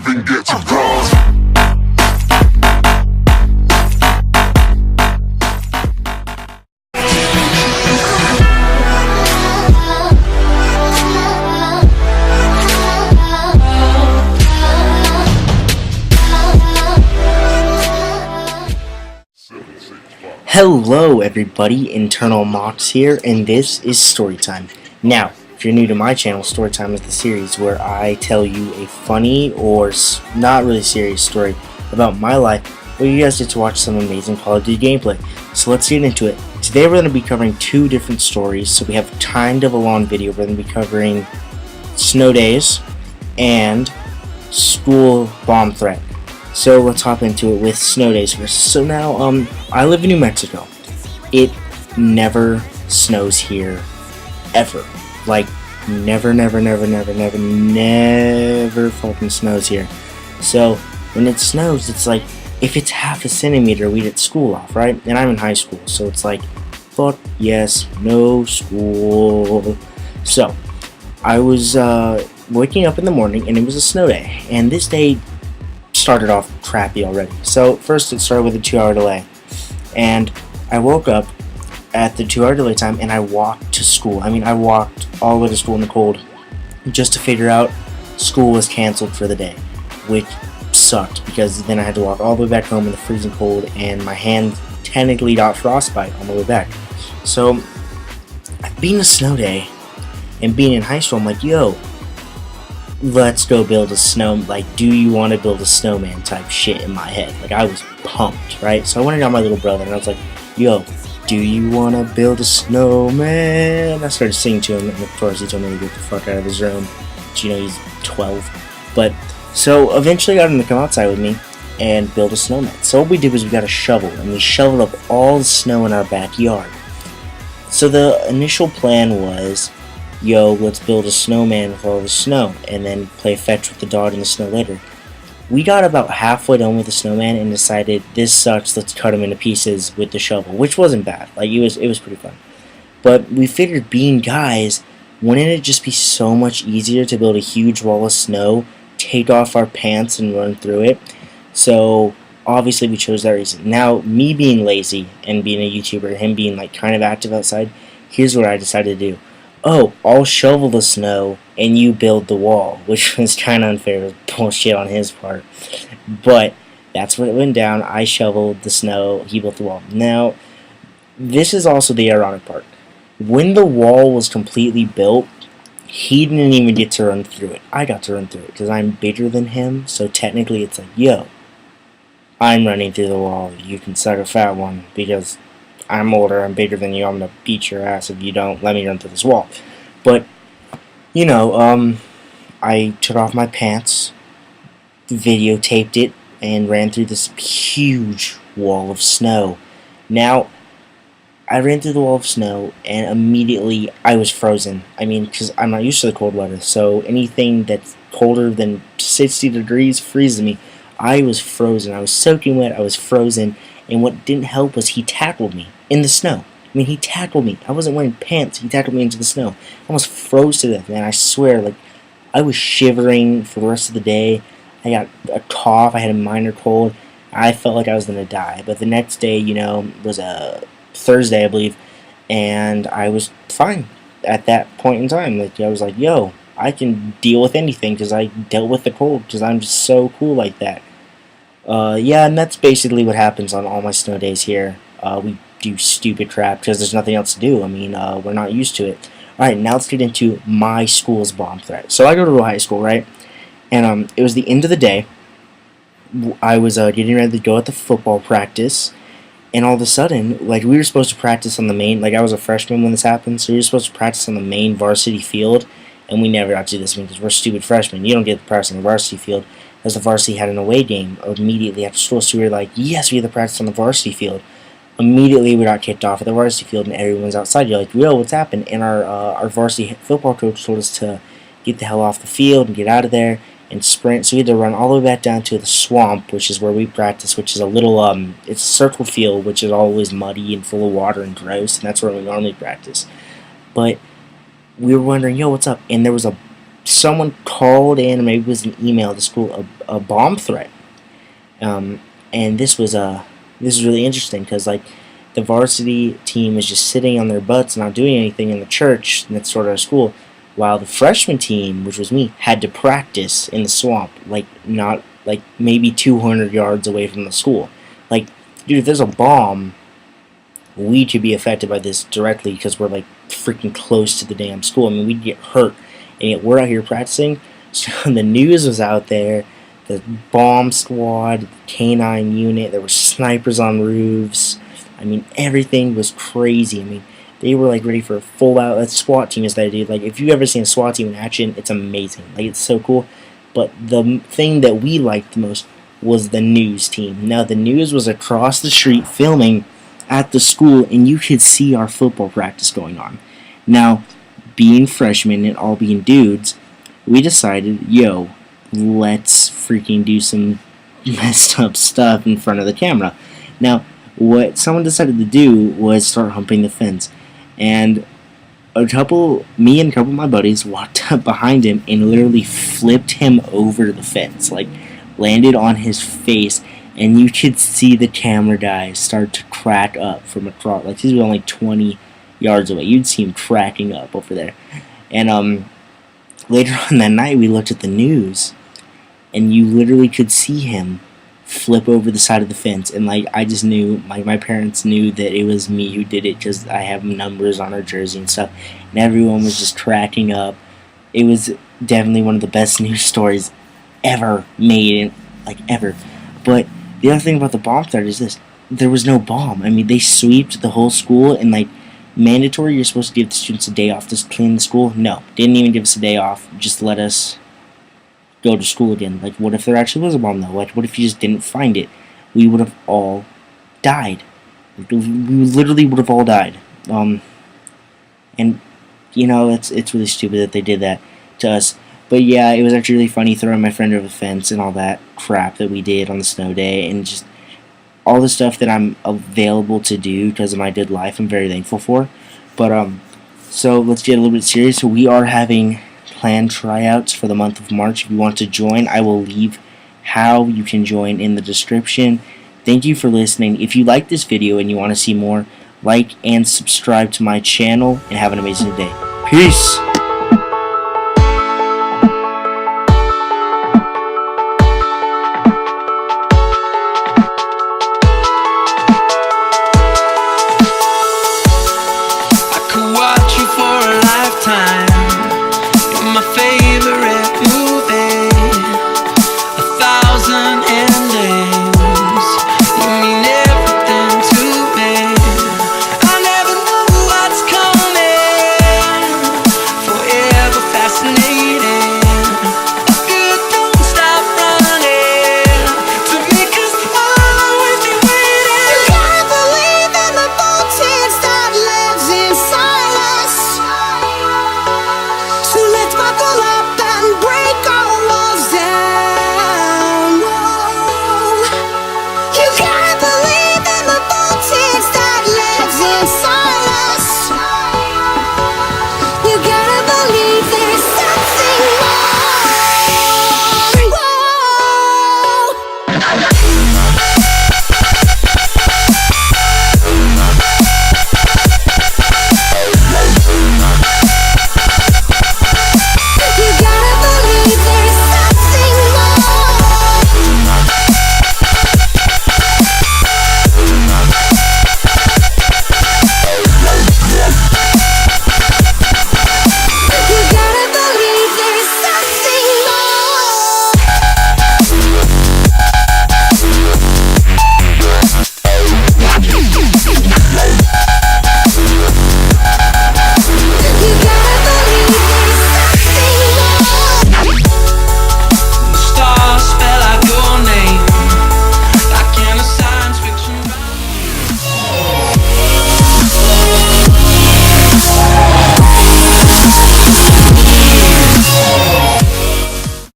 even get to cross. Hello everybody, Internal Mox here, and this is Storytime. Now, if you're new to my channel, Storytime is the series where I tell you a funny or not really serious story about my life, where you guys get to watch some amazing Call of Duty gameplay. So let's get into it. Today we're going to be covering two different stories, so we have kind of a long video. We're going to be covering snow days and school bomb threat. So let's hop into it with snow days first. So now, I live in New Mexico. It never snows here, ever. Like, never fucking snows here. So, when it snows, it's like, if it's half a centimeter, we get school off, right? And I'm in high school, so it's like, fuck yes, no school. So, I was, waking up in the morning, and it was a snow day. And this day started off crappy already. So first it started with a 2-hour delay, and I woke up at the 2-hour delay time and I walked to school. I walked all the way to school in the cold just to figure out school was canceled for the day, which sucked because then I had to walk all the way back home in the freezing cold, and my hand technically got frostbite on the way back. So being a snow day and being in high school, I'm like, yo, let's go build a do you want to build a snowman type shit in my head. Like, I was pumped, right? So I went and got my little brother and I was like, yo, do you want to build a snowman? I started singing to him, and of course he told me to get the fuck out of his room. But, you know, he's 12. But, so eventually I got him to come outside with me and build a snowman. So what we did was we got a shovel and we shoveled up all the snow in our backyard. So the initial plan was, yo, let's build a snowman with all the snow, and then play fetch with the dog in the snow later. We got about halfway done with the snowman and decided, this sucks, let's cut him into pieces with the shovel, which wasn't bad. Like, it was pretty fun. But we figured, being guys, wouldn't it just be so much easier to build a huge wall of snow, take off our pants and run through it? So obviously we chose that reason. Now, me being lazy and being a YouTuber, him being like kind of active outside, here's what I decided to do. Oh, I'll shovel the snow and you build the wall, which was kind of unfair. It was bullshit on his part. But that's what it went down. I shoveled the snow, he built the wall. Now, this is also the ironic part. When the wall was completely built, he didn't even get to run through it. I got to run through it because I'm bigger than him, so technically it's like, yo, I'm running through the wall. You can suck a fat one because I'm older, I'm bigger than you, I'm gonna beat your ass if you don't let me run through this wall. But, you know, I took off my pants, videotaped it, and ran through this huge wall of snow. Now, I ran through the wall of snow, and immediately I was frozen. Because I'm not used to the cold weather, so anything that's colder than 60 degrees freezes me. I was frozen. I was soaking wet, I was frozen. And what didn't help was he tackled me in the snow. He tackled me. I wasn't wearing pants. He tackled me into the snow. I almost froze to death, man. I swear, like, I was shivering for the rest of the day. I got a cough. I had a minor cold. I felt like I was going to die. But the next day, you know, was a Thursday, I believe, and I was fine at that point in time. Like, I was like, yo, I can deal with anything because I dealt with the cold because I'm just so cool like that. Yeah, and that's basically what happens on all my snow days here. We do stupid crap because there's nothing else to do. We're not used to it. Alright, now let's get into my school's bomb threat. So I go to a high school, right? And it was the end of the day. I was getting ready to go at the football practice, and all of a sudden, like, we were supposed to practice on the main, like, I was a freshman when this happened, so we were supposed to practice on the main varsity field, and we never got to do this because we're stupid freshmen. You don't get to practice on the varsity field, as the varsity had an away game immediately after school, so we were like, yes, we have to practice on the varsity field. Immediately we got kicked off at the varsity field and everyone's outside. You're like, yo, what's happened? And our varsity football coach told us to get the hell off the field and get out of there and sprint. So we had to run all the way back down to the swamp, which is where we practice, which is a little, it's a circle field, which is always muddy and full of water and gross, and that's where we normally practice. But we were wondering, yo, what's up? And there was a someone called in, or maybe it was an email to school, a bomb threat. Um, and this was really interesting because like the varsity team is just sitting on their butts, not doing anything in the church next door to our school, while the freshman team, which was me, had to practice in the swamp, like not like maybe 200 yards away from the school. Like, dude, if there's a bomb, we could be affected by this directly because we're like freaking close to the damn school. I mean, we'd get hurt, and yet we're out here practicing. So the news was out there, the bomb squad, the canine unit. There were snipers on roofs. I mean, everything was crazy. I mean, they were like ready for a full out SWAT team, as they did. Like, if you've ever seen a SWAT team in action, it's amazing. Like, it's so cool. But the thing that we liked the most was the news team. Now, the news was across the street filming at the school, and you could see our football practice going on. Now, being freshmen and all being dudes, we decided, yo, let's freaking do some messed up stuff in front of the camera. Now, what someone decided to do was start humping the fence, and me and a couple of my buddies walked up behind him and literally flipped him over the fence, like landed on his face, and you could see the camera guys start to crack up from across. Like, he was only 20 yards away. You'd see him cracking up over there. And later on that night, we looked at the news, and you literally could see him flip over the side of the fence. And like, I just knew, my parents knew that it was me who did it because I have numbers on our jersey and stuff. And everyone was just cracking up. It was definitely one of the best news stories ever made, like ever. But the other thing about the bomb threat is this: there was no bomb. I mean, they sweeped the whole school, and like, mandatory, you're supposed to give the students a day off to clean the school. No, didn't even give us a day off. Just let us go to school again. Like, what if there actually was a bomb though? Like, what if you just didn't find it? We would have all died. Like, we literally would have all died. And you know, it's really stupid that they did that to us. But yeah, it was actually really funny throwing my friend over the fence and all that crap that we did on the snow day, and just all the stuff that I'm available to do because of my good life. I'm very thankful for. But so let's get a little bit serious. So we are having planned tryouts for the month of March. If you want to join, I will leave how you can join in the description. Thank you for listening. If you like this video and you want to see more, like and subscribe to my channel, and have an amazing day. Peace!